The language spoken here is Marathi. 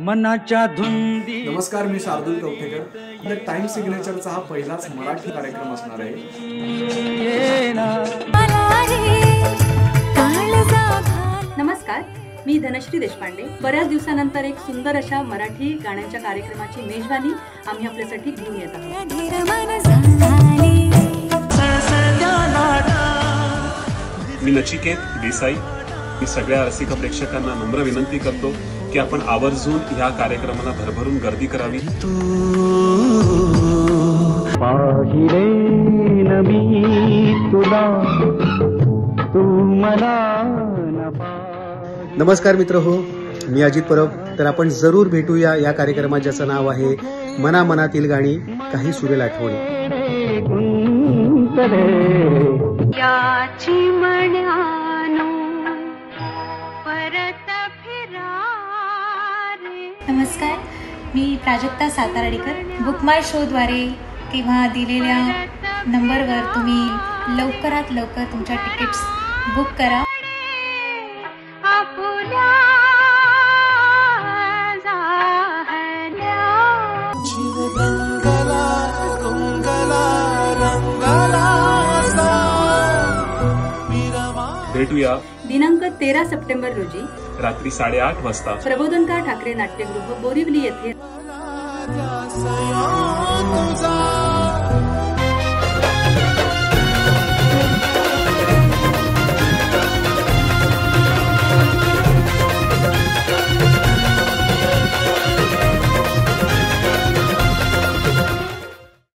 मनाच्या धुंदी। नमस्कार, मी शार्दूल कवठेकर। द टाइम सिग्नेचरचा हा पहिलाच मराठी कार्यक्रम असणार आहे। नमस्कार, मी धनश्री देशपांडे। बऱ्याच दिवसानंतर एक सुंदर अशा मराठी गाण्यांच्या कार्यक्रमाची मेजवानी आम्ही आपल्यासाठी घेऊन येत आहोत। मी नचिकेत देसाई। मी सगळ्या रसिक प्रेक्षकांना नम्र विनंती करतो की आपण आवर्जून ह्या कार्यक्रमाला भरभरून गर्दी करावी। नमस्कार मित्र हो, मी अजित परब। तर आपण जरूर भेटूया या कार्यक्रमात, ज्याचं नाव आहे मना मनातील गाणी, काही सुरेल आठवणी। नमस्कार, मी प्राजक्ता साताराडीकर। बुक माय शो द्वारे किंवा दिलेल्या नंबरवर तुम्ही लवकरात लवकर तुमच्या तिकीट्स बुक करा। भेटूया दिनांक 13 सप्टेंबर रोजी रात्री 8:30 वाजता प्रबोधनकार ठाकरे नाट्यगृह बोरिवली येथे।